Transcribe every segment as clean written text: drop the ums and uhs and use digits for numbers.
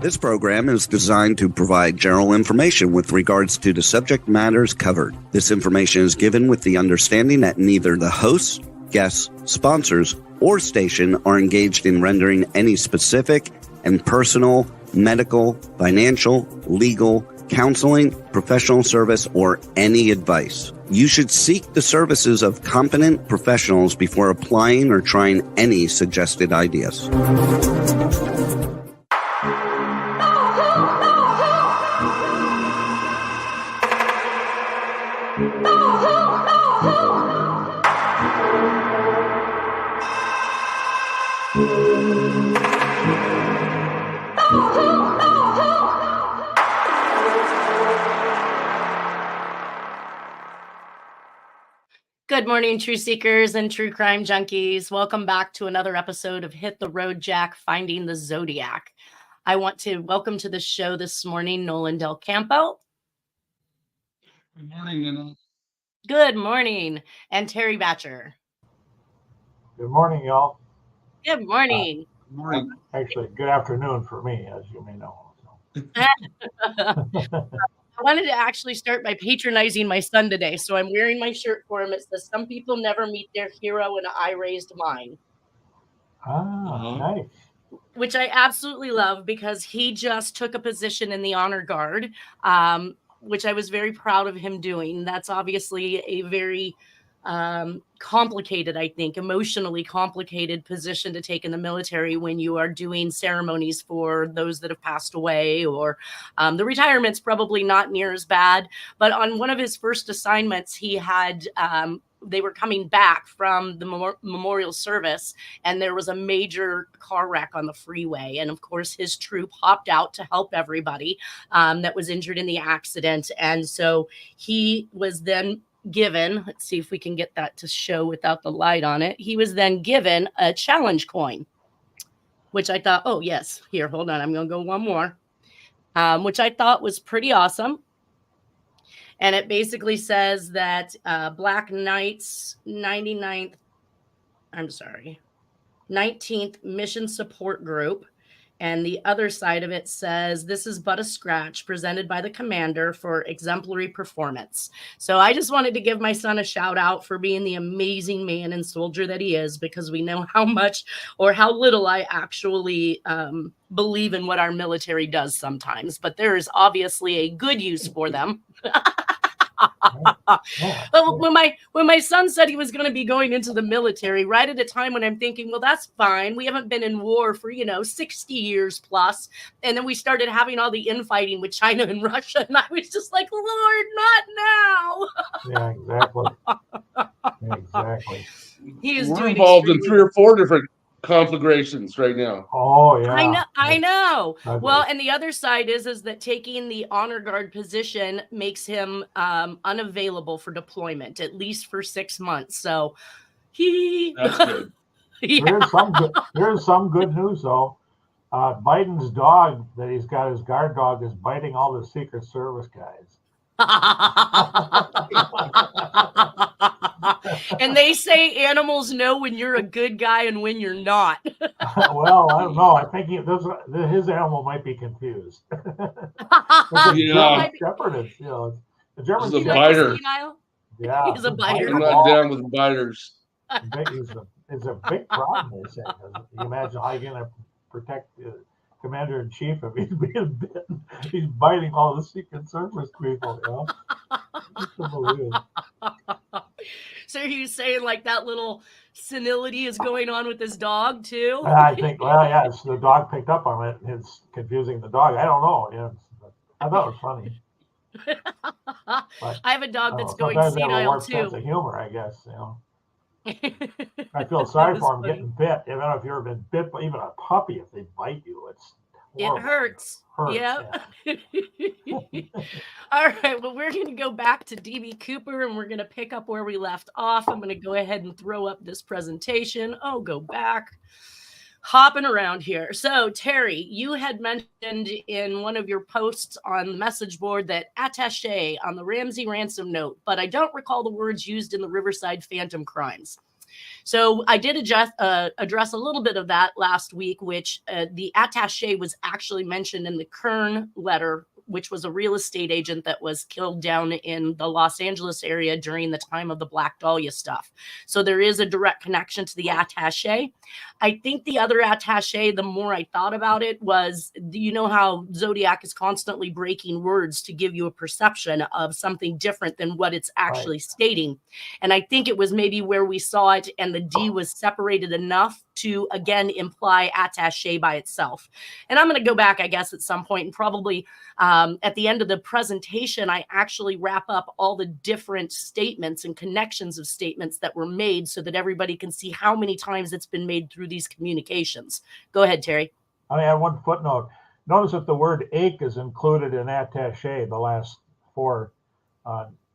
This program is designed to provide general information with regards to the subject matters covered. This information is given with the understanding that neither the hosts, guests, sponsors, or station are engaged in rendering any specific and personal, medical, financial, legal, counseling, professional service, or any advice. You should seek the services of competent professionals before applying or trying any suggested ideas. Good morning, true seekers and true crime junkies. Welcome back to another episode of Hit the Road, Jack, Finding the Zodiac. I want to welcome to the show this morning, Nolan Del Campo. Good morning, Nina. Good morning. And Terry Batcher. Good morning, y'all. Good morning. Good morning. Actually, good afternoon for me, as you may know. I wanted to actually start by patronizing my son today, so I'm wearing my shirt for him. It says, "Some people never meet their hero, and I raised mine." Nice. Which I absolutely love because he just took a position in the honor guard, which I was very proud of him doing. That's obviously a very complicated, I think, emotionally complicated position to take in the military when you are doing ceremonies for those that have passed away, or the retirement's probably not near as bad. But on one of his first assignments, he had they were coming back from the memorial service, and there was a major car wreck on the freeway. And of course, his troop hopped out to help everybody that was injured in the accident. And so he was then given, let's see if we can get that to show without the light on it. He was then given a challenge coin, which I thought, oh yes, here, hold on. I'm going to go one more, which I thought was pretty awesome. And it basically says that Black Knight's 19th Mission Support Group. And the other side of it says, "This is but a scratch presented by the commander for exemplary performance." So I just wanted to give my son a shout out for being the amazing man and soldier that he is, because we know how much or how little I actually believe in what our military does sometimes. But there is obviously a good use for them. When my son said he was going to be going into the military, right at a time when I'm thinking, well, that's fine. We haven't been in war for 60 years plus, and then we started having all the infighting with China and Russia, and I was just like, Lord, not now. Yeah, exactly. We're involved in 3 or 4 different conflagrations right now. Oh yeah, I know. Well, and the other side is that taking the honor guard position makes him unavailable for deployment, at least for 6 months. So That's good. Yeah. There's some good news though. Biden's dog that he's got, his guard dog, is biting all the Secret Service guys. And they say animals know when you're a good guy and when you're not. Well, I don't know. I think his animal might be confused. Yeah. Shepherd is, the German He's a Shepherd. biter. Yeah, He's a biter. I'm not down with biters. It's a big problem, they say. Can you imagine how you're going to protect the commander-in-chief if he's being bitten? He's biting all the Secret Service people, So are you saying like that little senility is going on with this dog too? I think, it's the dog picked up on it. It's confusing the dog. I don't know. Yeah, I thought it was funny. But, I have a dog that's going sometimes they have a senile warped sense too. of humor, I guess. I feel sorry for him getting bit. Even if you've ever been bit by even a puppy, if they bite you, it's horrible. It hurts. Yeah. All right. Well, we're going to go back to DB Cooper and we're going to pick up where we left off. I'm going to go ahead and throw up this presentation. Oh, go back. Hopping around here. So, Terry, you had mentioned in one of your posts on the message board that attaché on the Ramsey ransom note, but I don't recall the words used in the Riverside Phantom crimes. So I did address a little bit of that last week, which the attaché was actually mentioned in the Kern letter, which was a real estate agent that was killed down in the Los Angeles area during the time of the Black Dahlia stuff. So there is a direct connection to the attaché. I think the other attaché, the more I thought about it, was, you know how Zodiac is constantly breaking words to give you a perception of something different than what it's actually stating. And I think it was maybe where we saw it and the D was separated enough to, again, imply attaché by itself. And I'm going to go back, I guess, at some point and probably at the end of the presentation, I actually wrap up all the different statements and connections of statements that were made so that everybody can see how many times it's been made through these communications. Go ahead, Terry. I have one footnote. Notice that the word ache is included in attaché. The last four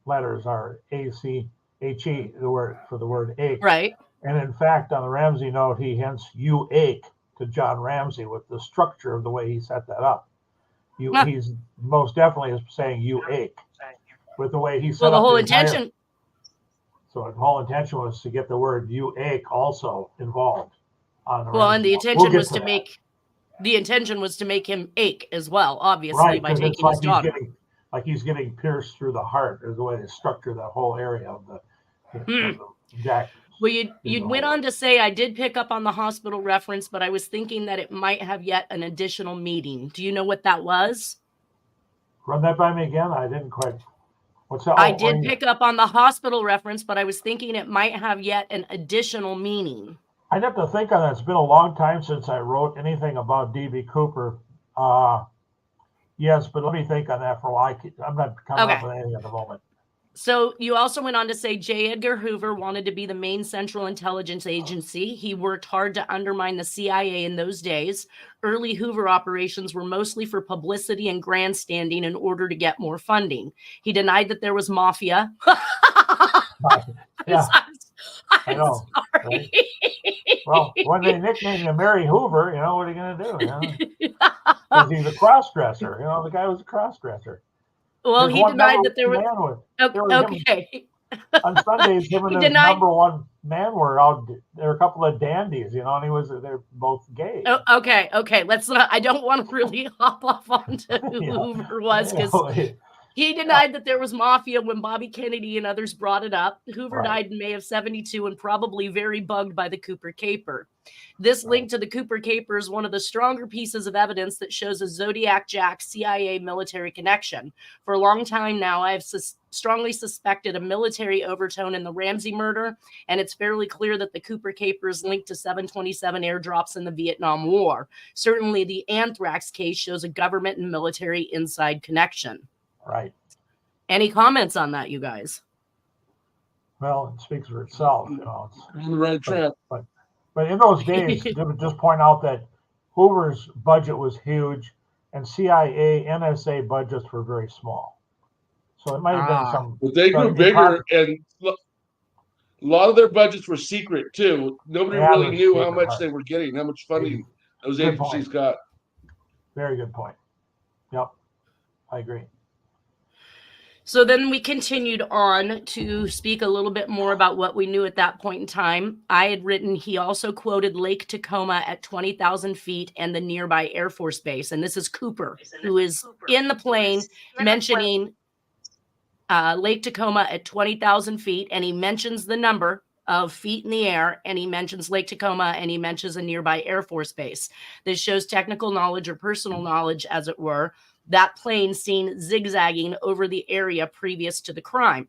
letters are A-C-H-E, the word for the word ache. Right. And in fact, on the Ramsey note, he hints you ache to John Ramsey with the structure of the way he set that up. He's most definitely is saying you ache with the way he set up. Well, the whole entire, intention. So the whole intention was to get the word you ache also involved on the Well, and the Ramsey note. intention was to make the intention was to make him ache as well, obviously, right, by taking like his daughter. He's getting pierced through the heart is the way they structure that whole area of the Jack. Well, you went on to say, I did pick up on the hospital reference, but I was thinking that it might have yet an additional meeting. Do you know what that was? Run that by me again. I didn't quite. What's that? I did pick up on the hospital reference, but I was thinking it might have yet an additional meaning. I'd have to think on that. It's been a long time since I wrote anything about D.B. Cooper. Yes, but let me think on that for a while. I'm not coming up with anything at the moment. So you also went on to say J. Edgar Hoover wanted to be the main Central Intelligence Agency. He worked hard to undermine the CIA in those days. Early Hoover operations were mostly for publicity and grandstanding in order to get more funding. He denied that there was mafia. Yeah, I know. Sorry. Right? Well, when they nicknamed him Mary Hoover, what are you going to do? Because he's a cross-dresser. The guy was a cross-dresser. Well, he denied that there was. Okay. On Sundays, him and his number one man were out. There were a couple of dandies, and they're both gay. Oh, okay. Let's not. I don't want to really hop off onto who Hoover was because he denied that there was mafia when Bobby Kennedy and others brought it up. Hoover died in May of '72 and probably very bugged by the Cooper caper. This link to the Cooper caper is one of the stronger pieces of evidence that shows a Zodiac Jack CIA military connection. For a long time now, I have strongly suspected a military overtone in the Ramsey murder, and it's fairly clear that the Cooper caper is linked to 727 airdrops in the Vietnam War. Certainly, the anthrax case shows a government and military inside connection. Right. Any comments on that, you guys? Well, it speaks for itself. On the right track. But in those days, just point out that Hoover's budget was huge, and CIA, NSA budgets were very small. So it might have been some. But they grew bigger, and a lot of their budgets were secret too. Nobody really knew how much they were getting, how much funding those agencies got. Very good point. Yep, I agree. So then we continued on to speak a little bit more about what we knew at that point in time. I had written, he also quoted Lake Tacoma at 20,000 feet and the nearby Air Force Base. And this is Cooper, who is in the plane mentioning Lake Tacoma at 20,000 feet. And he mentions the number of feet in the air, and he mentions Lake Tacoma, and he mentions a nearby Air Force Base. This shows technical knowledge or personal knowledge, as it were. That plane seen zigzagging over the area previous to the crime.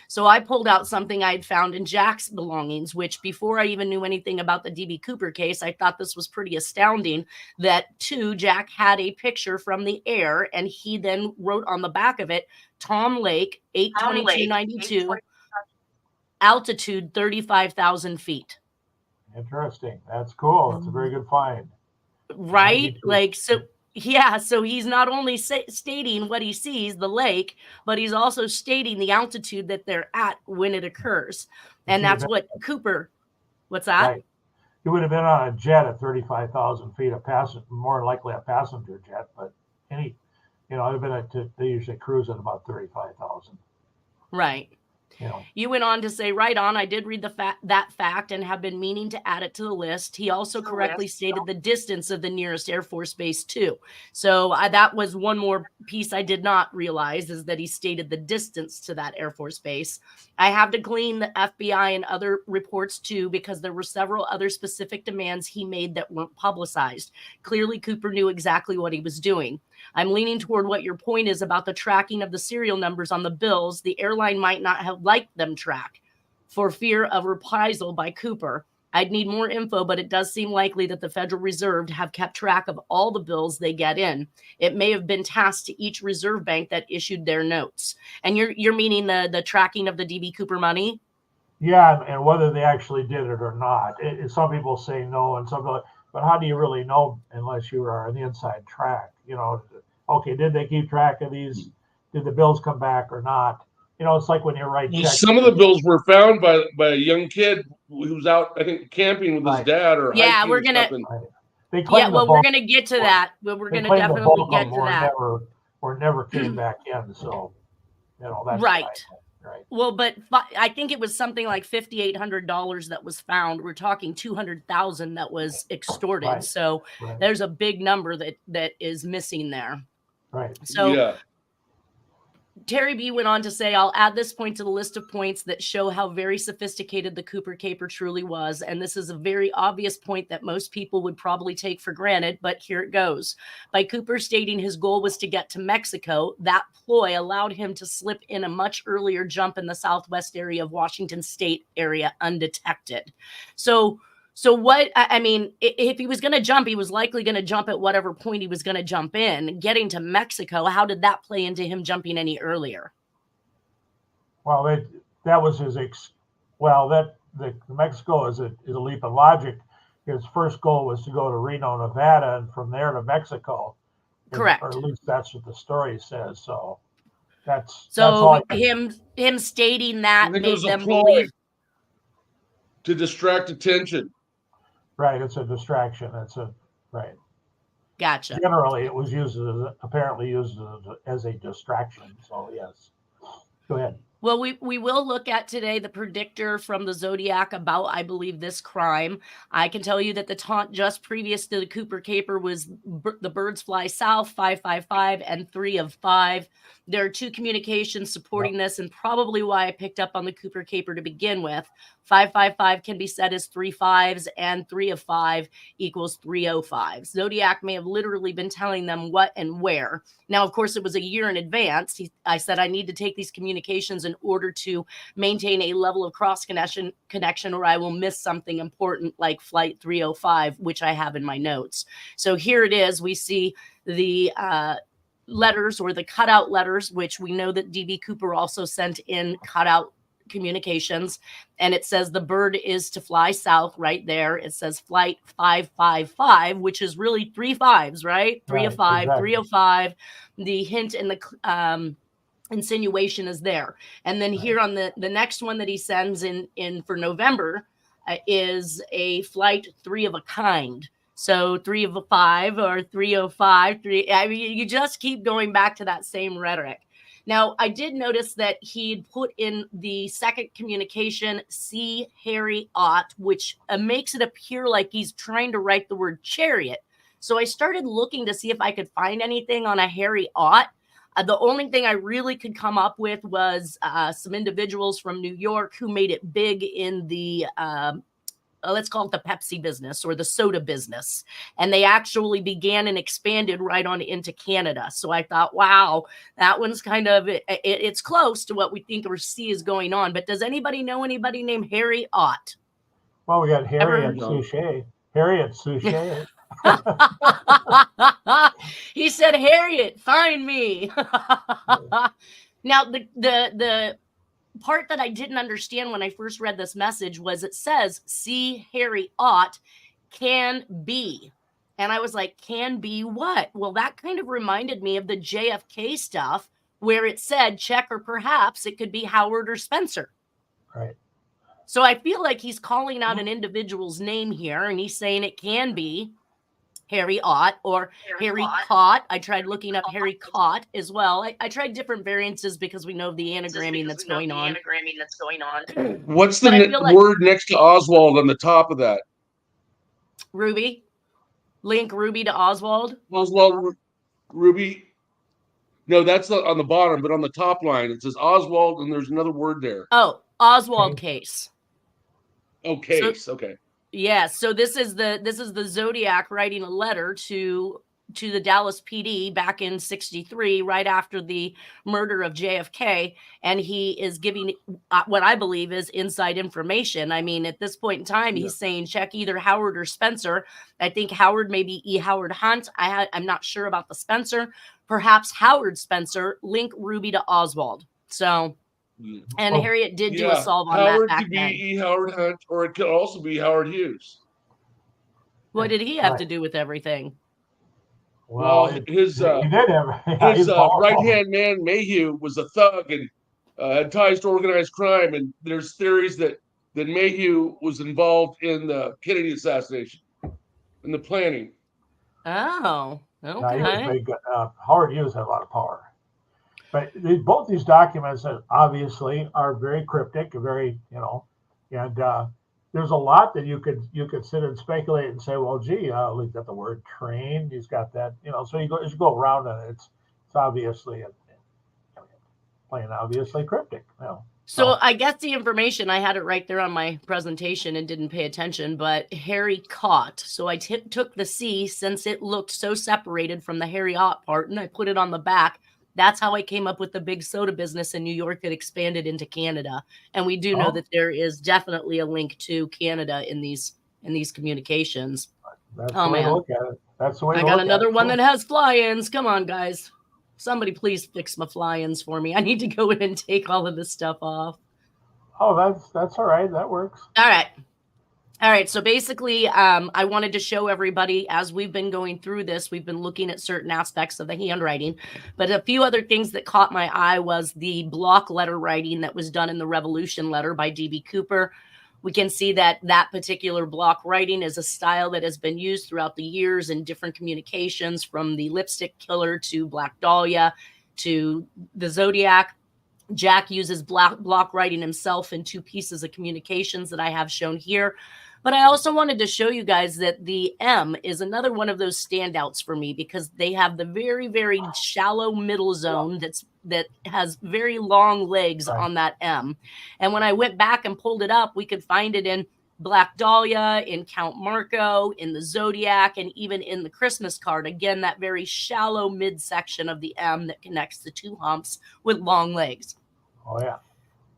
So I pulled out something I had found in Jack's belongings, which before I even knew anything about the D.B. Cooper case, I thought this was pretty astounding that Jack had a picture from the air, and he then wrote on the back of it, Tom Lake, 82292, altitude 35,000 feet. Interesting. That's cool. That's a very good find. Right? So he's not only stating what he sees, the lake, but he's also stating the altitude that they're at when it occurs. And that's what Cooper, what's that? Right. He would have been on a jet at 35,000 feet, more likely a passenger jet, but it would have been they usually cruise at about 35,000. Right. You went on to say, right on, I did read that fact and have been meaning to add it to the list. He also correctly stated the distance of the nearest Air Force base too. So that was one more piece I did not realize, is that he stated the distance to that Air Force base. I have to glean the FBI and other reports too, because there were several other specific demands he made that weren't publicized. Clearly, Cooper knew exactly what he was doing. I'm leaning toward what your point is about the tracking of the serial numbers on the bills. The airline might not have liked them tracked for fear of reprisal by Cooper. I'd need more info, but it does seem likely that the Federal Reserve have kept track of all the bills they get in. It may have been tasked to each reserve bank that issued their notes. And you're meaning the tracking of the DB Cooper money? Yeah, and whether they actually did it or not. Some people say no, and some people, but how do you really know unless you are on the inside track? Okay, did they keep track of these? Did the bills come back or not? It's like when you write checks. Some of the bills were found by a young kid who was out, I think, camping with his dad or hiking we're gonna. They claim we're gonna get to that. We're gonna definitely get to that. Or never came back in. So, that's right. Right. Well, but I think it was something like $5,800 that was found. We're talking 200,000 that was extorted. Right. So there's a big number that is missing there. Right. So Terry B went on to say, I'll add this point to the list of points that show how very sophisticated the Cooper caper truly was. And this is a very obvious point that most people would probably take for granted, but here it goes. By Cooper stating his goal was to get to Mexico, that ploy allowed him to slip in a much earlier jump in the southwest area of Washington state area undetected. So what, I mean, if he was going to jump, he was likely going to jump at whatever point he was going to jump in. Getting to Mexico, how did that play into him jumping any earlier? Well, that was his, the Mexico is a leap of logic. His first goal was to go to Reno, Nevada, and from there to Mexico. Correct. Or at least that's what the story says. So that's all him stating that made them believe to distract attention. Right, it's a distraction. Right. Gotcha. Generally, it was apparently used as a distraction. So yes, go ahead. Well, we will look at today the predictor from the Zodiac about, I believe, this crime. I can tell you that the taunt just previous to the Cooper caper was the birds fly south, 555 and 3 of 5. There are 2 communications supporting this, and probably why I picked up on the Cooper caper to begin with. 555 can be said as 3 5s, and 3 of 5 equals 305. Zodiac may have literally been telling them what and where. Now, of course, it was a year in advance. I said I need to take these communications in order to maintain a level of cross connection, or I will miss something important like flight 305, which I have in my notes. So here it is. We see the letters, or the cutout letters, which we know that DB Cooper also sent in cutout communications, and it says the bird is to fly south right there. It says flight 555, which is really 3 5s, right? 3 of 5, exactly. 305. The hint and the insinuation is there. And then here on the next one that he sends in for November is a flight 3 of a kind. So 3 of a 5 or 305. I mean, you just keep going back to that same rhetoric. Now, I did notice that he'd put in the second communication, see Harry ought, which makes it appear like he's trying to write the word chariot. So I started looking to see if I could find anything on a Harry ought. The only thing I really could come up with was some individuals from New York who made it big in the let's call it the Pepsi business or the soda business. And they actually began and expanded right on into Canada. So I thought, wow, that one's kind of, it's close to what we think or see is going on. But does anybody know anybody named Harry Ott? Well, we got Harriette Sucher. Harriette Sucher. He said, Harriet, find me. Now, the part that I didn't understand when I first read this message was it says, see Harry ought can be. And I was like, can be what? Well, that kind of reminded me of the JFK stuff where it said check, or perhaps it could be Howard or Spencer. Right. So I feel like he's calling out an individual's name here, and he's saying it can be. Harry Ott or Harry Cott. I tried looking up Harry Cott as well. I tried different variances because we know the anagramming that's going on. What's But I the feel like word next to Oswald on the top of that? Ruby. Link Ruby to Oswald. Oswald Ruby. No, that's on the bottom, but on the top line it says Oswald, and there's another word there. Oh, Oswald case. Oh, case. So, okay. Yeah. So this is the Zodiac writing a letter to the Dallas PD back in '63, right after the murder of JFK, and he is giving what I believe is inside information. I mean, at this point in time, he's saying check either Howard or Spencer. I think Howard, maybe E. Howard Hunt. I'm not sure about the Spencer. Perhaps Howard Spencer. Link Ruby to Oswald. So. And Harriette did do a solve on Howard that back could be then. E. Howard Hunt, or it could also be Howard Hughes. What did he have to do with everything? Well, his right-hand man, Mayhew, was a thug and had ties to organized crime. And there's theories that Mayhew was involved in the Kennedy assassination, in the planning. Oh, okay. Howard Hughes had a lot of power. But both these documents obviously are very cryptic, very, and there's a lot that you could sit and speculate and say, well, gee, he's got the word train, he's got that, so you go around and it's obviously plain obviously cryptic. So I guess the information, I had it right there on my presentation and didn't pay attention, but Harry Cott. So I took the C since it looked so separated from the Harry Ott part, and I put it on the back. That's how I came up with the big soda business in New York that expanded into Canada. And we do know that there is definitely a link to Canada in these communications. That's the way to look at it. That's the way I got another one that has fly-ins. Come on, guys. Somebody please fix my fly-ins for me. I need to go in and take all of this stuff off. Oh, that's all right. That works. All right. So basically, I wanted to show everybody, as we've been going through this, we've been looking at certain aspects of the handwriting, but a few other things that caught my eye was the block letter writing that was done in the Revolution letter by D.B. Cooper. We can see that particular block writing is a style that has been used throughout the years in different communications, from the Lipstick Killer to Black Dahlia to the Zodiac. Jack uses block writing himself in 2 pieces of communications that I have shown here. But I also wanted to show you guys that the M is another one of those standouts for me, because they have the very, very shallow middle zone that has very long legs on that M. And when I went back and pulled it up, we could find it in Black Dahlia, in Count Marco, in the Zodiac, and even in the Christmas card. Again, that very shallow midsection of the M that connects the 2 humps with long legs. Oh, yeah.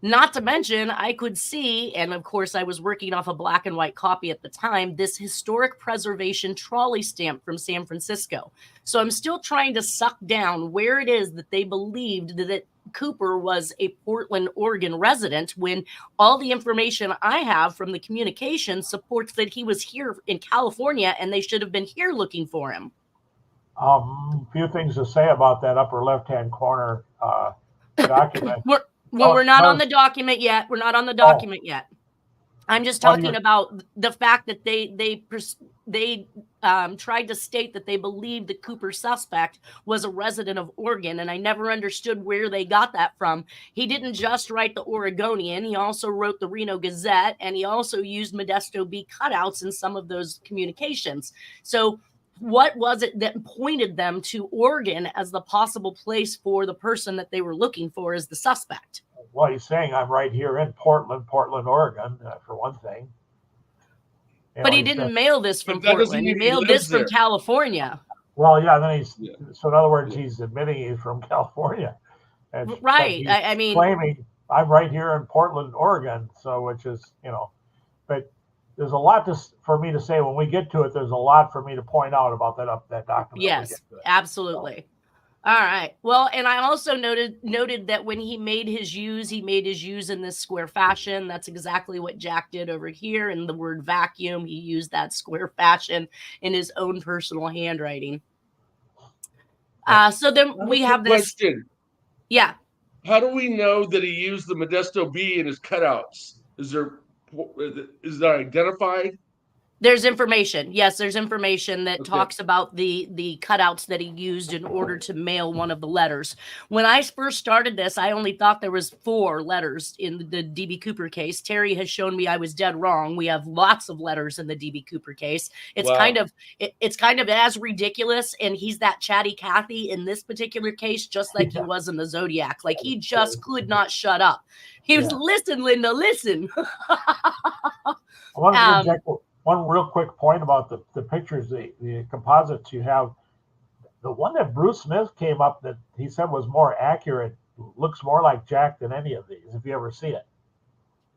Not to mention, I could see, and of course I was working off a black and white copy at the time, this historic preservation trolley stamp from San Francisco. So I'm still trying to suck down where it is that they believed that Cooper was a Portland, Oregon resident, when all the information I have from the communication supports that he was here in California and they should have been here looking for him. Few things to say about that upper left-hand corner document. We're not on the document yet. We're not on the document yet. I'm just talking about the fact that they tried to state that they believed the Cooper suspect was a resident of Oregon, and I never understood where they got that from. He didn't just write the Oregonian. He also wrote the Reno Gazette, and he also used Modesto B cutouts in some of those communications. So what was it that pointed them to Oregon as the possible place for the person that they were looking for as the suspect? Well, he's saying I'm right here in Portland, Oregon, for one thing. But he didn't mail this from Portland. He mailed this from California. Well, yeah, then so in other words, he's admitting he's from California. And, right. I mean, claiming I'm right here in Portland, Oregon. So, which is, but there's a lot for me to say when we get to it. There's a lot for me to point out about that document. Yes, absolutely. All right. Well, and I also noted that when he made his use in this square fashion. That's exactly what Jack did over here. In the word vacuum, he used that square fashion in his own personal handwriting. So then we have this question. Yeah. How do we know that he used the Modesto B in his cutouts? Is that identified? There's information. Yes, there's information that Okay. talks about the cutouts that he used in order to mail one of the letters. When I first started this, I only thought there was 4 letters in the DB Cooper case. Terry has shown me I was dead wrong. We have lots of letters in the DB Cooper case. It's Wow. it's kind of as ridiculous, and he's that chatty Cathy in this particular case, just like he was in the Zodiac. Like, he just could not shut up. He was, listen, Linda, listen. I want to interject one real quick point about the pictures, the composites you have. The one that Bruce Smith came up that he said was more accurate looks more like Jack than any of these, if you ever see it.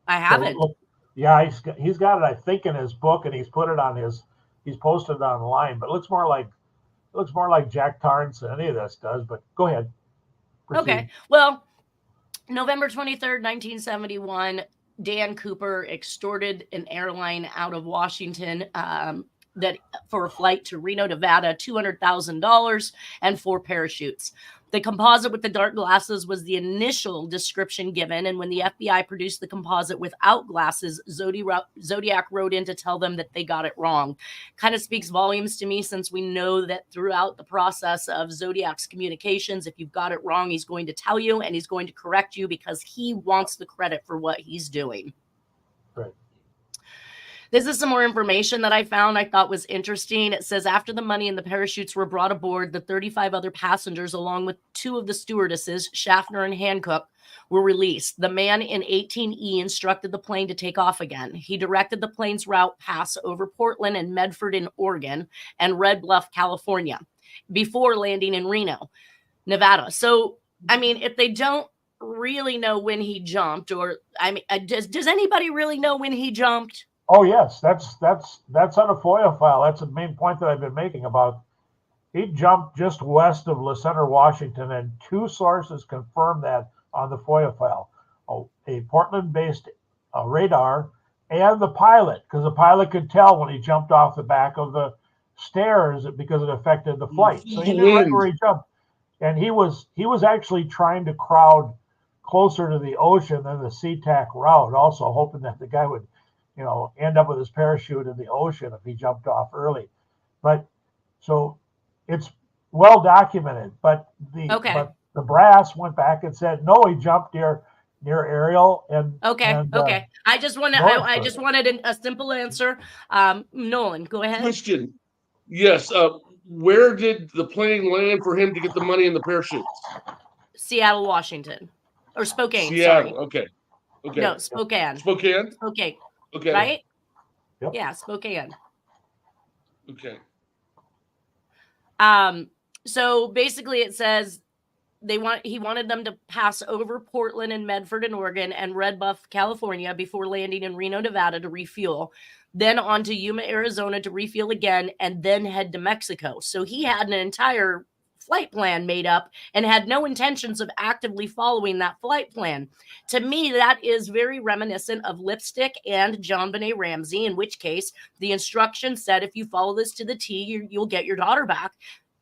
I haven't. So, yeah, he's got it, I think, in his book, and he's posted it online, but it looks more like Jack Torrance than any of this does. But go ahead. Proceed. Okay. Well, November 23rd, 1971, Dan Cooper extorted an airline out of Washington that for a flight to Reno, Nevada, $200,000 and 4 parachutes. The composite with the dark glasses was the initial description given, and when the FBI produced the composite without glasses, Zodiac wrote in to tell them that they got it wrong. Kind of speaks volumes to me, since we know that throughout the process of Zodiac's communications, if you've got it wrong, he's going to tell you and he's going to correct you because he wants the credit for what he's doing. Right. This is some more information that I found I thought was interesting. It says, after the money and the parachutes were brought aboard, the 35 other passengers, along with 2 of the stewardesses, Schaffner and Hancock, were released. The man in 18E instructed the plane to take off again. He directed the plane's route pass over Portland and Medford in Oregon and Red Bluff, California, before landing in Reno, Nevada. So, I mean, if they don't really know when he jumped, or, I mean, does anybody really know when he jumped? Oh yes, that's on a FOIA file. That's the main point that I've been making about. He jumped just west of La Center, Washington, and 2 sources confirmed that on the FOIA file: a Portland-based radar and the pilot, because the pilot could tell when he jumped off the back of the stairs because it affected the flight. So he knew right where he jumped, and he was actually trying to crowd closer to the ocean than the SeaTac route, also hoping that the guy would, end up with his parachute in the ocean if he jumped off early. But so it's well documented. But the brass went back and said no, he jumped near Ariel and okay. I just wanted a simple answer. Nolan, go ahead. Question. Yes. Where did the plane land for him to get the money and the parachutes? Seattle, Washington, or Spokane. Seattle. Sorry. Okay. No, Spokane. Spokane. Okay, right? Yep. Yeah, Spokane. Okay. So basically it says he wanted them to pass over Portland and Medford in Oregon and Red Bluff, California before landing in Reno, Nevada to refuel, then on to Yuma, Arizona to refuel again, and then head to Mexico. So he had an entire flight plan made up and had no intentions of actively following that flight plan. To me, that is very reminiscent of Lipstick and John Benet Ramsey, in which case the instructions said, if you follow this to the T, you'll get your daughter back.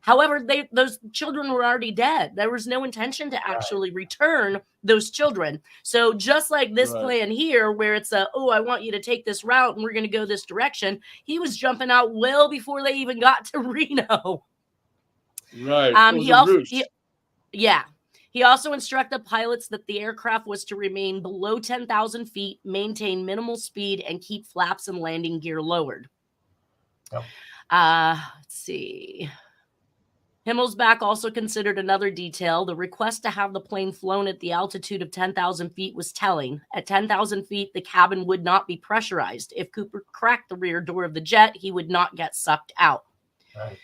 However, those children were already dead. There was no intention to actually return those children. So just like this plan here, where it's I want you to take this route and we're going to go this direction, he was jumping out well before they even got to Reno. Right. He also instructed pilots that the aircraft was to remain below 10,000 feet, maintain minimal speed, and keep flaps and landing gear lowered. Yep. Let's see. Himmelsbach also considered another detail. The request to have the plane flown at the altitude of 10,000 feet was telling. At 10,000 feet, the cabin would not be pressurized. If Cooper cracked the rear door of the jet, he would not get sucked out. Right.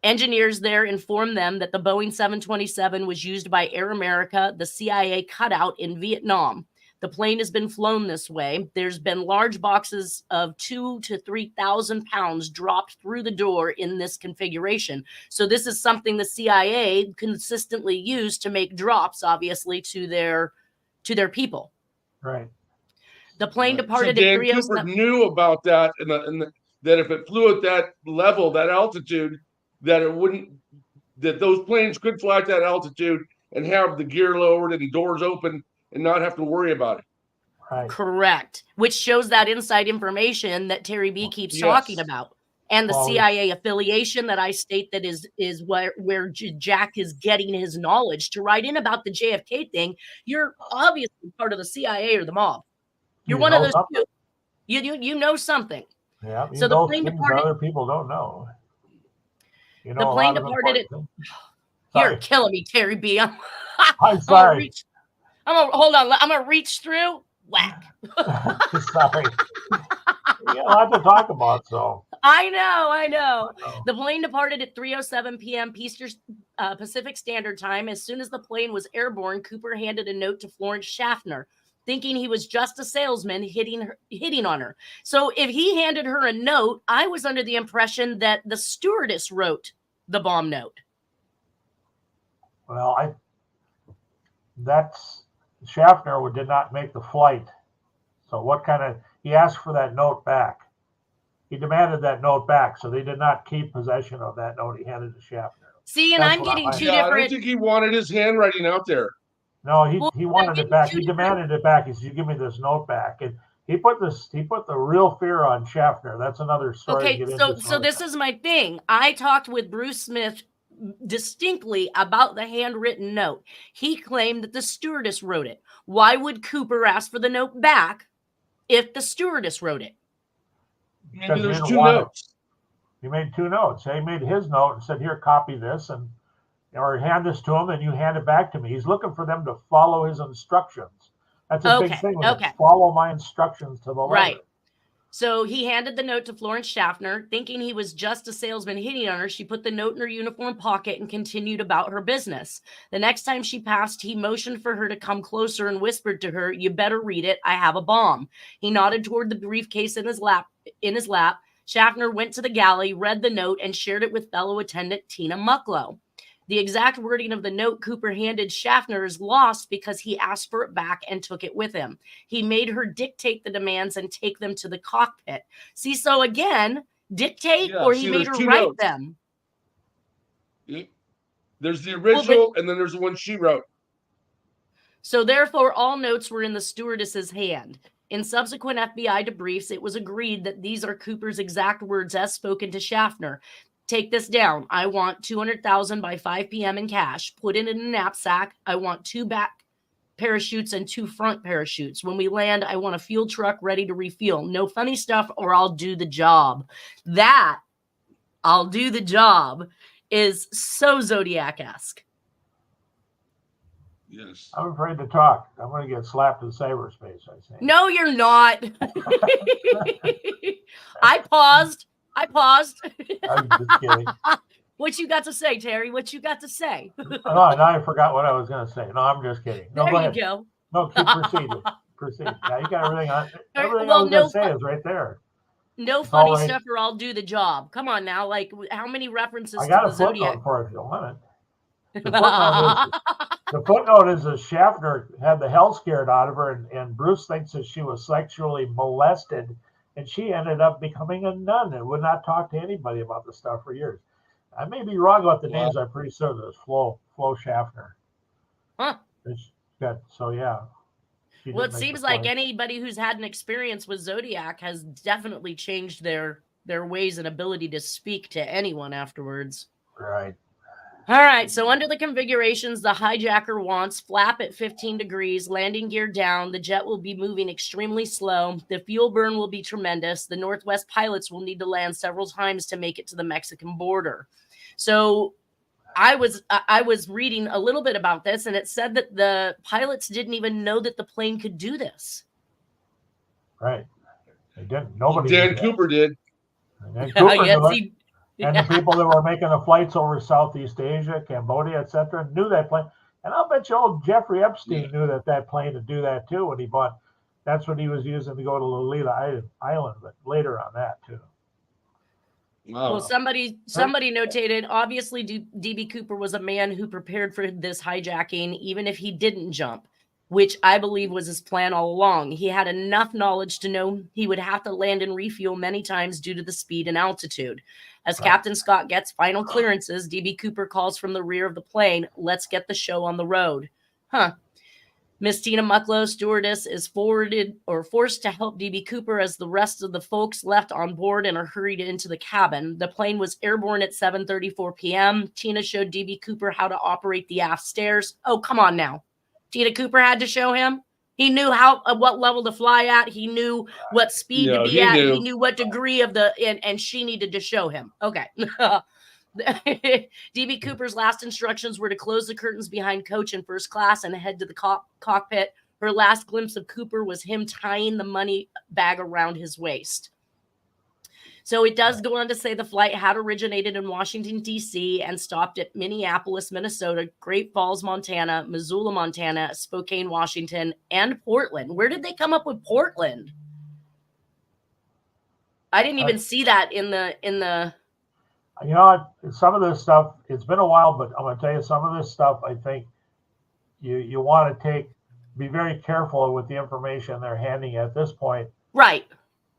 Engineers there informed them that the Boeing 727 was used by Air America, the CIA cutout in Vietnam. The plane has been flown this way. There's been large boxes of 2,000 to 3,000 pounds dropped through the door in this configuration. So this is something the CIA consistently used to make drops, obviously, to their people. Right. The plane departed so at Dan 3:07. Cooper knew about that, and that if it flew at that level, that altitude, that those planes could fly at that altitude and have the gear lowered and doors open and not have to worry about it. Right. Correct. Which shows that inside information that Terry B keeps talking about. And the CIA affiliation that I state that is where Jack is getting his knowledge. To write in about the JFK thing, you're obviously part of the CIA or the mob. You're one of those two. You know something. Yeah, so the plane departed. Other people don't know. You know, the plane departed it. You're killing me, Terry B. I'm sorry. Hold on. I'm gonna reach through. Whack. Sorry. You got a lot to talk about, so. I know. The plane departed at 3:07 p.m. Pacific Standard Time. As soon as the plane was airborne, Cooper handed a note to Florence Schaffner, thinking he was just a salesman hitting on her. So if he handed her a note, I was under the impression that the stewardess wrote the bomb note. Well, Schaffner did not make the flight. So he asked for that note back. He demanded that note back, so they did not keep possession of that note he handed to Schaffner. See, and I'm getting two different. I don't think he wanted his handwriting out there. No, he wanted it back. He demanded it back. He said, "You give me this note back." And he put the real fear on Schaffner. That's another story. Okay, so this is my thing. I talked with Bruce Smith distinctly about the handwritten note. He claimed that the stewardess wrote it. Why would Cooper ask for the note back if the stewardess wrote it? Maybe there's two notes. He made two notes. He made his note and said, "Here, copy this, or hand this to him, and you hand it back to me." He's looking for them to follow his instructions. That's a big thing. Follow my instructions to the letter. Right. So he handed the note to Florence Schaffner, thinking he was just a salesman hitting on her. She put the note in her uniform pocket and continued about her business. The next time she passed, he motioned for her to come closer and whispered to her, "You better read it. I have a bomb." He nodded toward the briefcase in his lap. Schaffner went to the galley, read the note, and shared it with fellow attendant Tina Mucklow. The exact wording of the note Cooper handed Schaffner is lost because he asked for it back and took it with him. He made her dictate the demands and take them to the cockpit. See, so again, dictate or he made her write them. There's the original and then there's the one she wrote. So therefore, all notes were in the stewardess's hand. In subsequent FBI debriefs, it was agreed that these are Cooper's exact words as spoken to Schaffner. "Take this down. I want $200,000 by 5 p.m. in cash. Put it in a knapsack. I want 2 back parachutes and 2 front parachutes. When we land, I want a fuel truck ready to refuel. No funny stuff or I'll do the job." That, "I'll do the job," is so Zodiac-esque. Yes. I'm afraid to talk. I'm going to get slapped in cyberspace, I think. No, you're not. I paused. I'm just kidding. What you got to say, Terry? What you got to say? Now I forgot what I was going to say. No, I'm just kidding. No, there you go. No, keep proceeding. Proceed. Yeah, you got everything on. Everything I was going to say is right there. No funny stuff or I'll do the job. Come on now. Like, how many references I got to a the Zodiac? footnote for it if you want it. The footnote is that Schaffner had the hell scared out of her, and Bruce thinks that she was sexually molested, and she ended up becoming a nun and would not talk to anybody about the stuff for years. I may be wrong about the names. I'm pretty sure there's Flo Schaffner. Huh. So yeah. Well, it seems like anybody who's had an experience with Zodiac has definitely changed their ways and ability to speak to anyone afterwards. Right. All right, so under the configurations the hijacker wants, flap at 15 degrees, landing gear down, the jet will be moving extremely slow, the fuel burn will be tremendous, the Northwest pilots will need to land several times to make it to the Mexican border. So I was reading a little bit about this, and it said that the pilots didn't even know that the plane could do this. Right. They didn't. Nobody Dan Cooper did. And the people that were making the flights over Southeast Asia, Cambodia, etc., knew that plane. And I'll bet you old Jeffrey Epstein knew that plane to do that too when he bought. That's what he was using to go to Lolita Island, but later on that too. Wow. Well, somebody notated, obviously D.B. Cooper was a man who prepared for this hijacking, even if he didn't jump, which I believe was his plan all along. He had enough knowledge to know he would have to land and refuel many times due to the speed and altitude. As Captain Scott gets final clearances, D.B. Cooper calls from the rear of the plane, "Let's get the show on the road." Miss Tina Mucklow, stewardess, is forced to help DB Cooper as the rest of the folks left on board and are hurried into the cabin. The plane was airborne at 7:34 p.m. Tina showed DB Cooper how to operate the aft stairs. Oh, come on now. Tina Cooper had to show him? He knew what level to fly at. He knew what speed to be at. He knew what degree of and she needed to show him. Okay. DB Cooper's last instructions were to close the curtains behind coach and first class and head to the cockpit. Her last glimpse of Cooper was him tying the money bag around his waist. So it does go on to say the flight had originated in Washington, D.C. and stopped at Minneapolis, Minnesota, Great Falls, Montana, Missoula, Montana, Spokane, Washington, and Portland. Where did they come up with Portland? I didn't even see that in the. You know, some of this stuff, it's been a while, but I'm going to tell you some of this stuff, I think you want to be very careful with the information they're handing at this point. Right.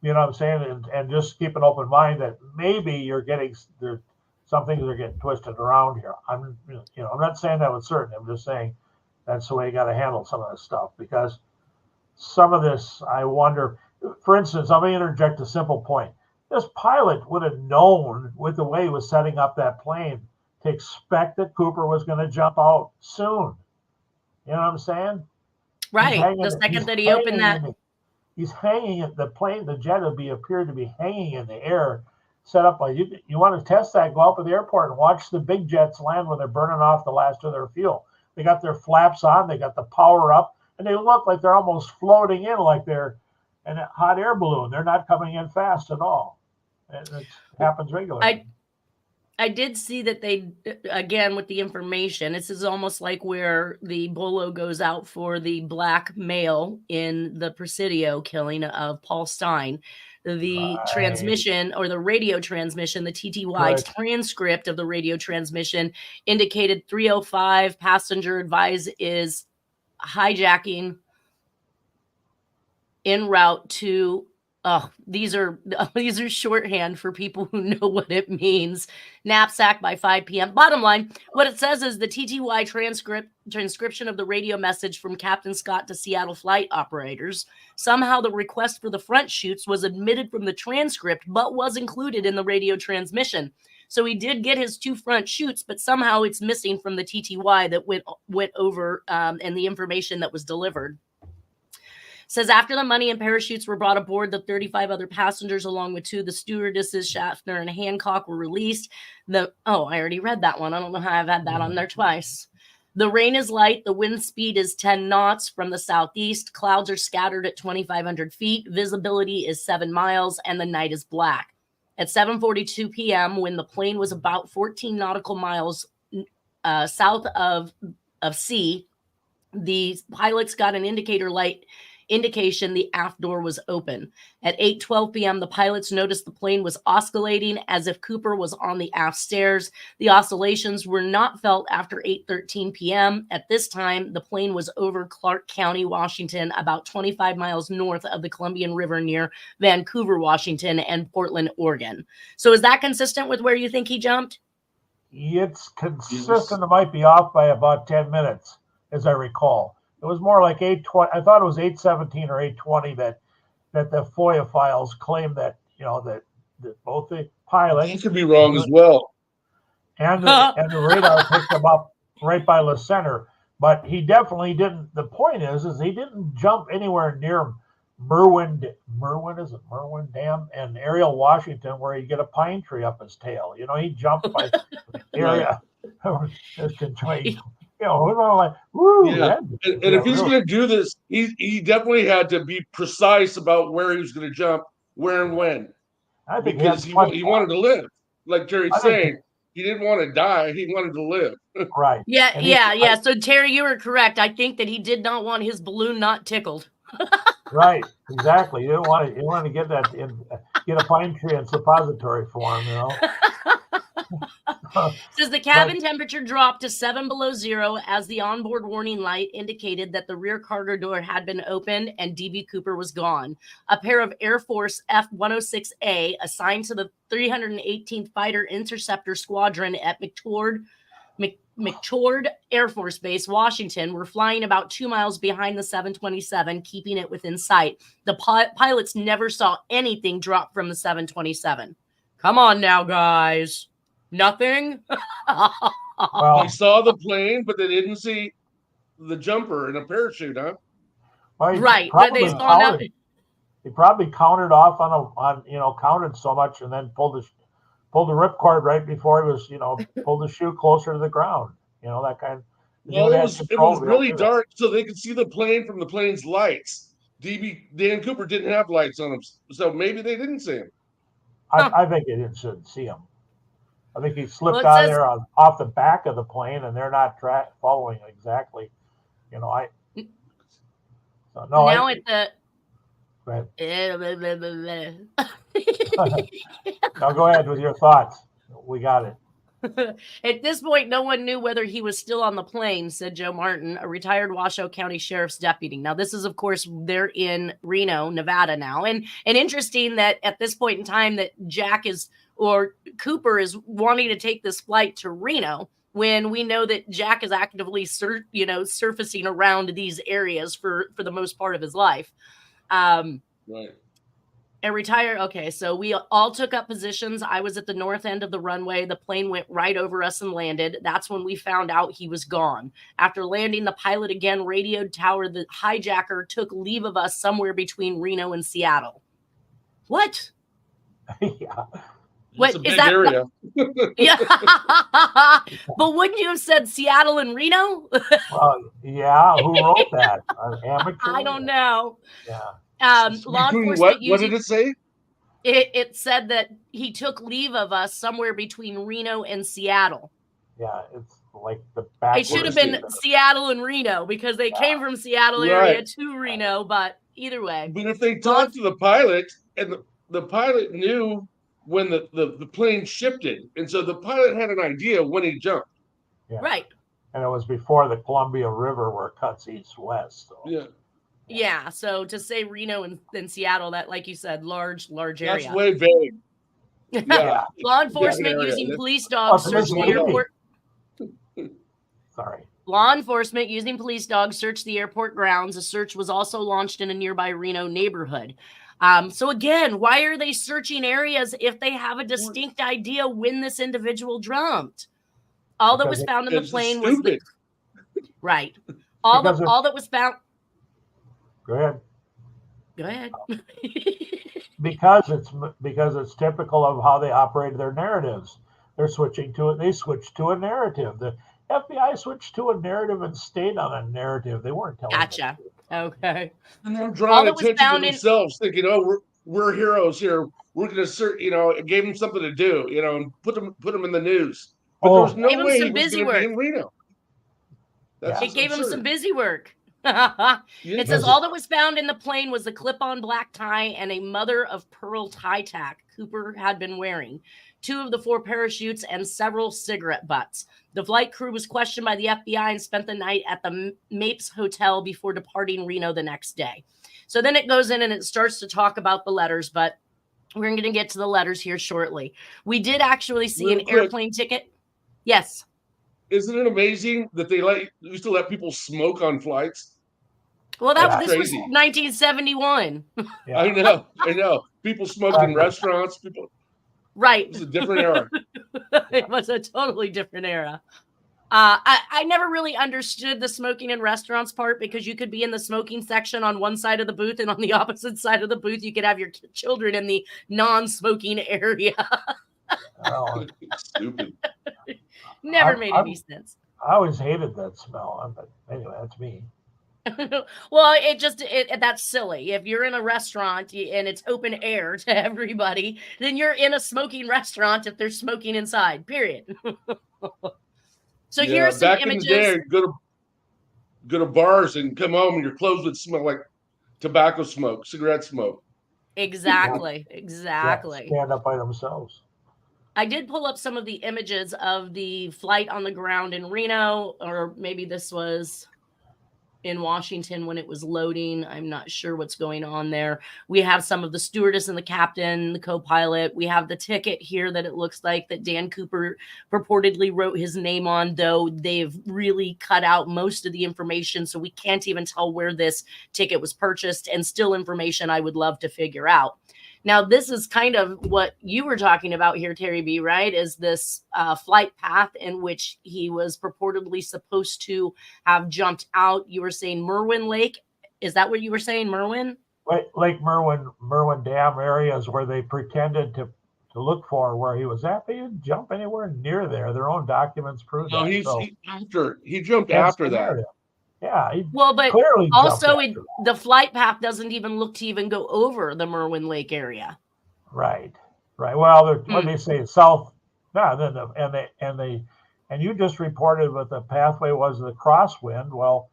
You know what I'm saying? And just keep an open mind that maybe there's some things that are getting twisted around here. I'm not saying that with certainty. I'm just saying that's the way you got to handle some of this stuff, because some of this, I wonder, for instance, I'm going to interject a simple point. This pilot would have known with the way he was setting up that plane to expect that Cooper was going to jump out soon. You know what I'm saying? Right. The second that he opened that. He's hanging at the plane. The jet appeared to be hanging in the air, set up by you. You want to test that? Go out to the airport and watch the big jets land when they're burning off the last of their fuel. They got their flaps on. They got the power up, and they look like they're almost floating in, like they're in a hot air balloon. They're not coming in fast at all. It happens regularly. I did see that they, again, with the information, this is almost like where the bolo goes out for the black male in the Presidio killing of Paul Stein. The transmission, or the radio transmission, the TTY transcript of the radio transmission indicated 305 passenger advise is hijacking en route to. Oh, these are shorthand for people who know what it means. Knapsack by 5 p.m. Bottom line, what it says is the TTY transcription of the radio message from Captain Scott to Seattle flight operators. Somehow the request for the front chutes was omitted from the transcript, but was included in the radio transmission. So he did get his 2 front chutes, but somehow it's missing from the TTY that went over and the information that was delivered. Says after the money and parachutes were brought aboard, the 35 other passengers, along with 2 of the stewardesses, Schaffner and Hancock, were released. I already read that one. I don't know how I've had that on there twice. The rain is light. The wind speed is 10 knots from the southeast. Clouds are scattered at 2,500 feet. Visibility is 7 miles, and the night is black. At 7:42 p.m., when the plane was about 14 nautical miles south of sea, the pilots got an indication the aft door was open. At 8:12 p.m., the pilots noticed the plane was oscillating as if Cooper was on the aft stairs. The oscillations were not felt after 8:13 p.m. At this time, the plane was over Clark County, Washington, about 25 miles north of the Columbian River near Vancouver, Washington, and Portland, Oregon. So is that consistent with where you think he jumped? It's consistent. It might be off by about 10 minutes, as I recall. It was more like 8:20. I thought it was 8:17 or 8:20 that the FOIA files claim that that both the pilot. He could be wrong as well. And the radar picked him up right by Le Center, but he definitely didn't. The point is he didn't jump anywhere near Merwin Dam and Ariel, Washington, where you get a pine tree up his tail. He jumped by the area. Like, woo, yeah. And if he's going to do this, he definitely had to be precise about where he was going to jump, where and when. I think because he wanted to live. Like Terry's saying, he didn't want to die. He wanted to live. Right. Yeah. So, Terry, you were correct. I think that he did not want his balloon not tickled. Right. Exactly. You don't want to get that get a pine tree in suppository form, Says the cabin temperature dropped to 7 below zero as the onboard warning light indicated that the rear cargo door had been opened and DB Cooper was gone. A pair of Air Force F-106A assigned to the 318th Fighter Interceptor Squadron at McChord Air Force Base, Washington, were flying about 2 miles behind the 727, keeping it within sight. The pilots never saw anything drop from the 727. Come on now, guys. Nothing? Well, They saw the plane, but they didn't see the jumper and a parachute, huh? well, he Right. probably They saw nothing. He probably counted off counted so much and then pulled the ripcord right before he was, pulled the chute closer to the ground. That kind of. Well, it was really dark, so they could see the plane from the plane's lights. Dan Cooper didn't have lights on him, so maybe they didn't see him. I think they shouldn't see him. I think he slipped out of there off the back of the plane, and they're not following exactly. Now at the. Go ahead. Now go ahead with your thoughts. We got it. At this point, no one knew whether he was still on the plane, said Joe Martin, a retired Washoe County Sheriff's deputy. Now, this is, of course, they're in Reno, Nevada now. And interesting that at this point in time that Cooper is wanting to take this flight to Reno when we know that Jack is actively, surfacing around these areas for the most part of his life. Right. And retired. Okay, so we all took up positions. I was at the north end of the runway. The plane went right over us and landed. That's when we found out he was gone. After landing, the pilot again radioed tower. The hijacker took leave of us somewhere between Reno and Seattle. What? Yeah. What it's a is big that? Area. Yeah. But wouldn't you have said Seattle and Reno? Yeah. Who wrote that? An amateur? I don't know. Yeah. Law enforcement what did it say? It said that he took leave of us somewhere between Reno and Seattle. Yeah, it's like the back. It should have been Seattle and Reno because they came from Seattle area to Reno, but either way. But if they talked to the pilot and the pilot knew when the plane shifted, and so the pilot had an idea when he jumped. Yeah. Right. And it was before the Columbia River where it cuts east-west. So. Yeah. Yeah, so to say Reno and Seattle, that, like you said, large area. That's way vague. Yeah. Law enforcement using police dogs searched the airport. Sorry. Law enforcement using police dogs searched the airport grounds. A search was also launched in a nearby Reno neighborhood. So again, why are they searching areas if they have a distinct idea when this individual jumped? All that was found in the plane was right. All that was found. Go ahead. because it's typical of how they operate their narratives. They switch to a narrative. The FBI switched to a narrative and stayed on a narrative. They weren't telling. Gotcha. Okay. And they're drawing attention to themselves, thinking, "Oh, we're heroes here. We're going to search." It gave them something to do. And put them in the news. But there was no way he was going to be in Reno. It gave him some busy work. It says all that was found in the plane was a clip-on black tie and a mother-of-pearl tie tack Cooper had been wearing, 2 of the 4 parachutes, and several cigarette butts. The flight crew was questioned by the FBI and spent the night at the Mapes Hotel before departing Reno the next day. So then it goes in and it starts to talk about the letters, but we're going to get to the letters here shortly. We did actually see an airplane ticket. Yes. Isn't it amazing that they used to let people smoke on flights? Well, this was 1971. Yeah. I know. People smoked in restaurants. Right. It was a different era. It was a totally different era. I never really understood the smoking in restaurants part because you could be in the smoking section on one side of the booth and on the opposite side of the booth, you could have your children in the non-smoking area. Oh. Stupid. Never made any sense. I always hated that smell. But anyway, that's me. Well, that's silly. If you're in a restaurant and it's open air to everybody, then you're in a smoking restaurant if they're smoking inside, period. So here's some back images. In the day, go to bars and come home and your clothes would smell like tobacco smoke, cigarette smoke. Exactly. Yeah, stand up by themselves. I did pull up some of the images of the flight on the ground in Reno, or maybe this was... in Washington when it was loading. I'm not sure what's going on there. We have some of the stewardess and the captain, the co-pilot. We have the ticket here that it looks like that Dan Cooper purportedly wrote his name on, though they've really cut out most of the information, so we can't even tell where this ticket was purchased, and still information I would love to figure out. Now, this is kind of what you were talking about here, Terry B., right? Is this flight path in which he was purportedly supposed to have jumped out. You were saying Merwin Lake. Is that what you were saying, Merwin? Lake Merwin Dam areas where they pretended to look for where he was at. They didn't jump anywhere near there. Their own documents prove No, that. he jumped after that. Yeah. Well, but clearly also the flight path doesn't even look to even go over the Merwin Lake area. Right. Well, what they say south. No, and you just reported what the pathway was the crosswind. Well,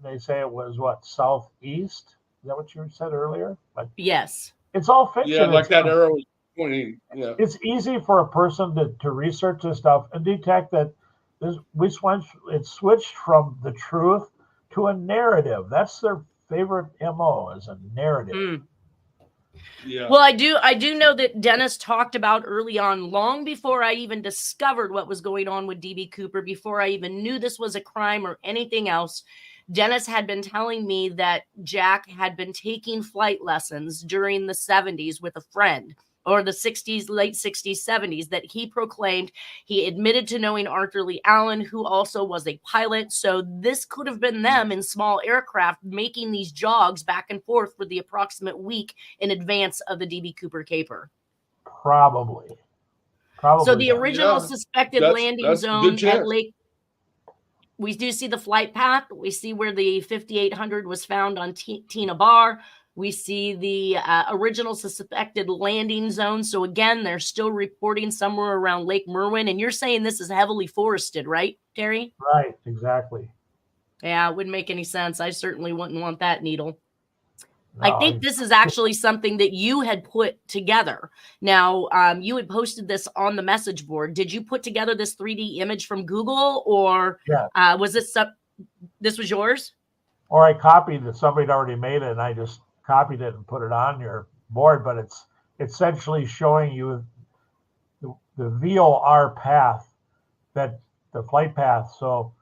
they say it was what, southeast? Is that what you said earlier? But yes, it's all fiction. Yeah, like that arrow was pointing. Yeah, it's easy for a person to research this stuff and detect that it switched from the truth to a narrative. That's their favorite MO, is a narrative. Yeah. Well, I do know that Dennis talked about early on, long before I even discovered what was going on with DB Cooper, before I even knew this was a crime or anything else. Dennis had been telling me that Jack had been taking flight lessons during the 70s with a friend, or the 60s, late 60s, 70s, that he proclaimed. He admitted to knowing Arthur Lee Allen, who also was a pilot. So this could have been them in small aircraft making these jogs back and forth for the approximate week in advance of the DB Cooper caper. Probably. So the original suspected landing zone at Lake, we do see the flight path. We see where the 5800 was found on Tina Bar. We see the original suspected landing zone. So again, they're still reporting somewhere around Lake Merwin. And you're saying this is heavily forested, right, Terry? Right, exactly. Yeah, it wouldn't make any sense. I certainly wouldn't want that needle. No, I think this is actually something that you had put together. Now, you had posted this on the message board. Did you put together this 3D image from Google, or was this this was yours? Or I copied that somebody had already made it, and I just copied it and put it on your board, but it's essentially showing you the VOR path, that the flight path. So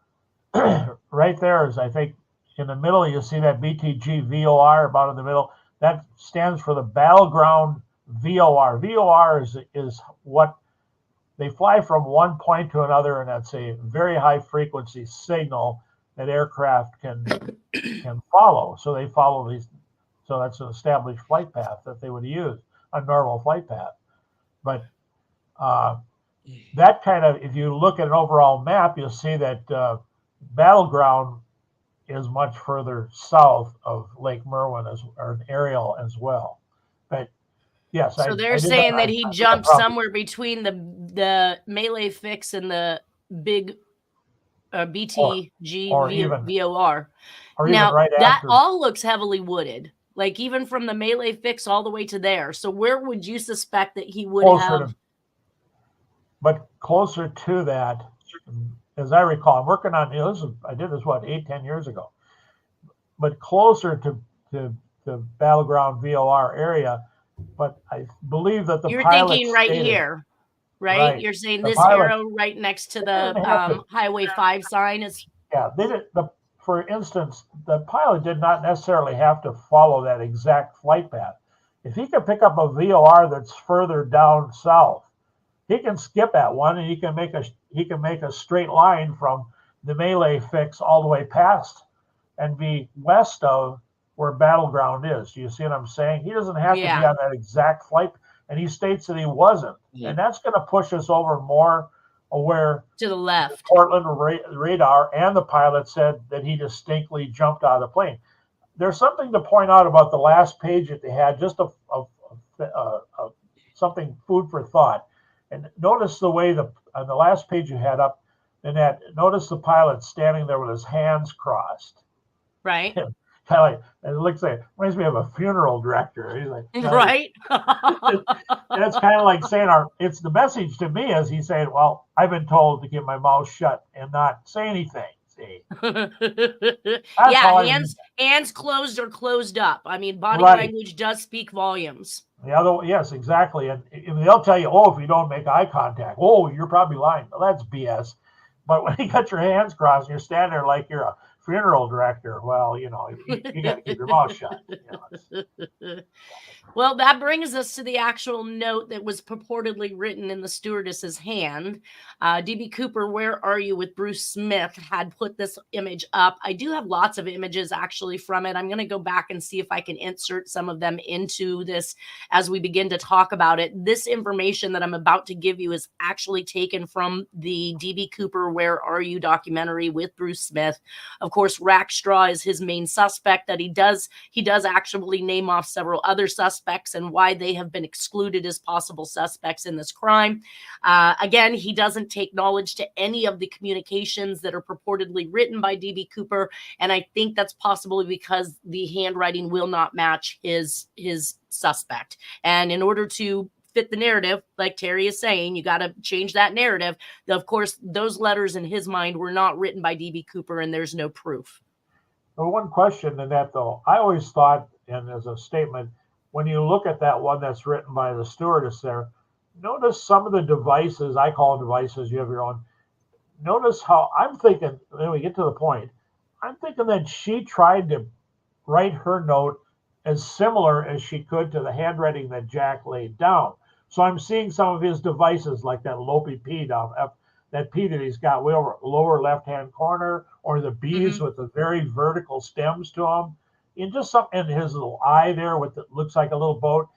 right there is, I think, in the middle, you see that BTG VOR about in the middle. That stands for the battleground VOR. VOR is what they fly from one point to another, and that's a very high frequency signal that aircraft can follow. So they follow these. So that's an established flight path that they would use, a normal flight path. But that kind of, if you look at an overall map, you'll see that battleground is much further south of Lake Merwin, or an aerial as well. But yes, so they're saying that he jumped somewhere between the melee fix and the big BTG VOR. Now right that all looks heavily wooded. Like even from the melee fix all the way to there. So where would you suspect that he would have? But closer to that, as I recall, I'm working on, I did this, 8-10 years ago. But closer to the battleground VOR area. But I believe that you're thinking right here, right? You're saying this arrow right next to the Highway 5 sign is. Yeah, they did. For instance, the pilot did not necessarily have to follow that exact flight path. If he could pick up a VOR that's further down south, he can skip that one, and he can make a straight line from the melee fix all the way past and be west of where battleground is. Do you see what I'm saying? He doesn't have to be on that exact flight, and he states that he wasn't. And that's going to push us over more where to the left. The Portland radar and the pilot said that he distinctly jumped out of the plane. There's something to point out about the last page that they had, just something food for thought. And notice the way on the last page you had up, notice the pilot standing there with his hands crossed. Right. Kind of it looks like, reminds me of a funeral director. He's like, right. And it's kind of like saying, it's the message to me, as he's saying, well, I've been told to keep my mouth shut and not say anything. See, yeah, hands closed or closed up. I mean, body language does speak volumes. Yes, exactly. And they'll tell you, oh, if you don't make eye contact, oh, you're probably lying. Well, that's BS. But when you got your hands crossed, you're standing there like you're a funeral director. Well, you got to keep your mouth shut. Well, that brings us to the actual note that was purportedly written in the stewardess's hand. DB Cooper, where are you with Bruce Smith had put this image up. I do have lots of images actually from it. I'm going to go back and see if I can insert some of them into this as we begin to talk about it. This information that I'm about to give you is actually taken from the DB Cooper, Where Are You documentary with Bruce Smith. Of course, Rackstraw is his main suspect. That he does actually name off several other suspects and why they have been excluded as possible suspects in this crime. Again, he doesn't take knowledge to any of the communications that are purportedly written by DB Cooper, and I think that's possibly because the handwriting will not match his suspect. And in order to fit the narrative, like Terry is saying, you got to change that narrative. Of course, those letters in his mind were not written by DB Cooper, and there's no proof. Well, one question in that, though, I always thought, and as a statement, when you look at that one that's written by the stewardess there, notice some of the devices, I call them devices, you have your own. Notice how I'm thinking, when we get to the point, I'm thinking that she tried to write her note as similar as she could to the handwriting that Jack laid down. So I'm seeing some of his devices like that Lopi P down, that P that he's got way over lower left-hand corner, or the B's with the very vertical stems to them. And just something in his little eye there with it looks like a little boat.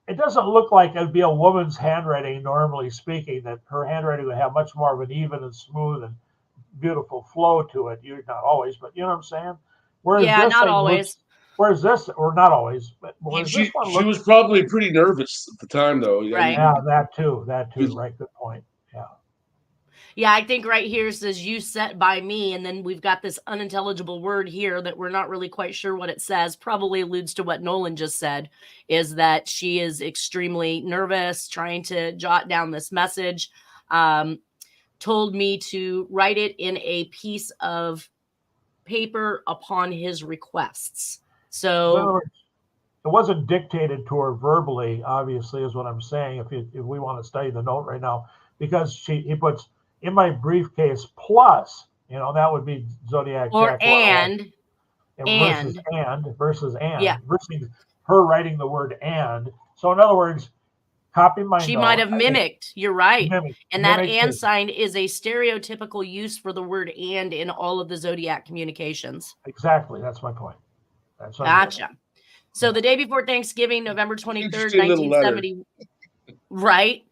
It doesn't look like it'd be a woman's handwriting, normally speaking, that her handwriting would have much more of an even and smooth and beautiful flow to it. Not always, but you know what I'm saying? Whereas this not always. Whereas this, or not always, but she was probably pretty nervous at the time, though. Right. Yeah, that too. Right, good point. Yeah. Yeah, I think right here says you set by me, and then we've got this unintelligible word here that we're not really quite sure what it says. Probably alludes to what Nolan just said, is that she is extremely nervous, trying to jot down this message. Told me to write it in a piece of paper upon his requests. So, in other words, it wasn't dictated to her verbally, obviously, is what I'm saying. If we want to study the note right now, because he puts, in my briefcase plus, that would be Zodiac or Jack, versus yeah, versus her writing the word and. So in other words, copy my she note. might have mimicked. You're right. And that mimicked and sign is a stereotypical use for the word and in all of the Zodiac communications. Exactly. That's my point. Gotcha. So the day before Thanksgiving, November 23rd, 1970. Right.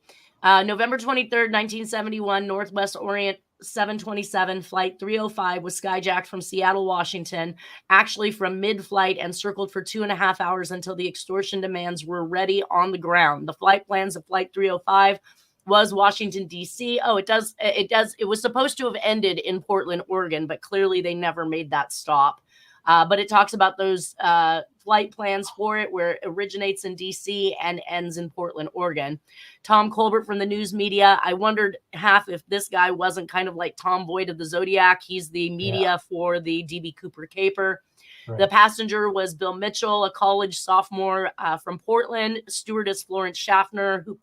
November 23rd, 1971, Northwest Orient 727 Flight 305 was skyjacked from Seattle, Washington, actually from mid-flight, and circled for 2.5 hours until the extortion demands were ready on the ground. The flight plans of Flight 305 was Washington, D.C. Oh, it was supposed to have ended in Portland, Oregon, but clearly they never made that stop. But it talks about those flight plans for it, where it originates in D.C. and ends in Portland, Oregon. Tom Colbert from the news media. I wondered if this guy wasn't kind of like Tom Boyd of the Zodiac. He's the media for the DB Cooper caper. Right. The passenger was Bill Mitchell, a college sophomore from Portland. Stewardess Florence Schaffner, who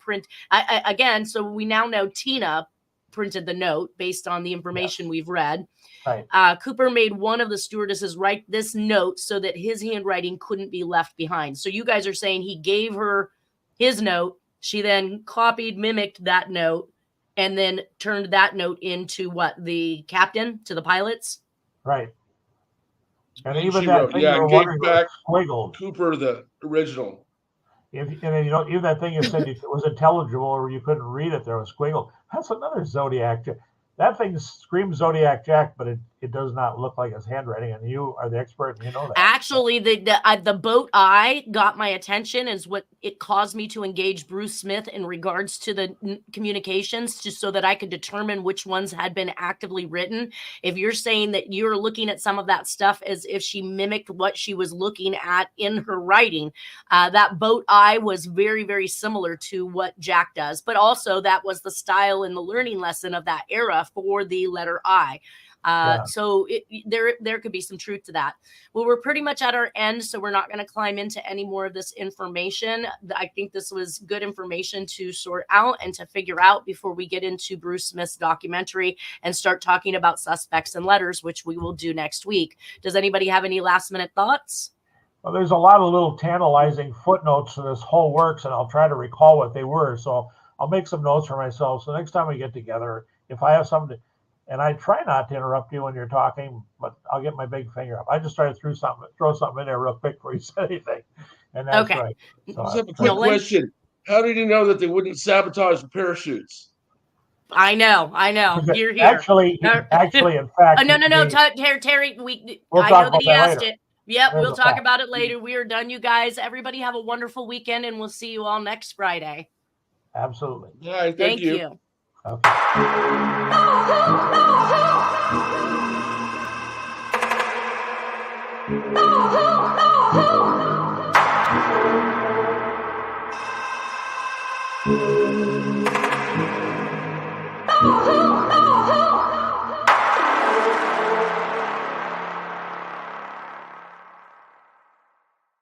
again, so we now know Tina printed the note based on the information we've read. Right. Cooper made one of the stewardesses write this note so that his handwriting couldn't be left behind. So you guys are saying he gave her his note. She then mimicked that note, and then turned that note into what? The captain, to the pilots? Right. And even that thing you were wondering was squiggled. Cooper, the original. Even that thing you said it was intelligible or you couldn't read it, there was squiggle. That's another Zodiac. That thing screams Zodiac Jack, but it does not look like his handwriting, and you are the expert, and you know that. Actually, the boat eye got my attention, is what it caused me to engage Bruce Smith in regards to the communications, just so that I could determine which ones had been actively written. If you're saying that you're looking at some of that stuff as if she mimicked what she was looking at in her writing, that boat eye was very, very similar to what Jack does. But also that was the style and the learning lesson of that era for the letter I. So there could be some truth to that. Well, we're pretty much at our end, so we're not going to climb into any more of this information. I think this was good information to sort out and to figure out before we get into Bruce Smith's documentary and start talking about suspects and letters, which we will do next week. Does anybody have any last minute thoughts? Well, there's a lot of little tantalizing footnotes to this whole works, and I'll try to recall what they were. So I'll make some notes for myself. So next time we get together, if I have something, and I try not to interrupt you when you're talking, but I'll get my big finger up. I just try to throw something in there real quick before you said anything. And that's okay. right. So I have a quick question. How did you know that they wouldn't sabotage the parachutes? I know. You're here. Actually, in fact. No. Terry, I know that he asked it. Yep, we'll talk about it later. We are done, you guys. Everybody have a wonderful weekend, and we'll see you all next Friday. Absolutely. All right, thank you. Okay. Oh,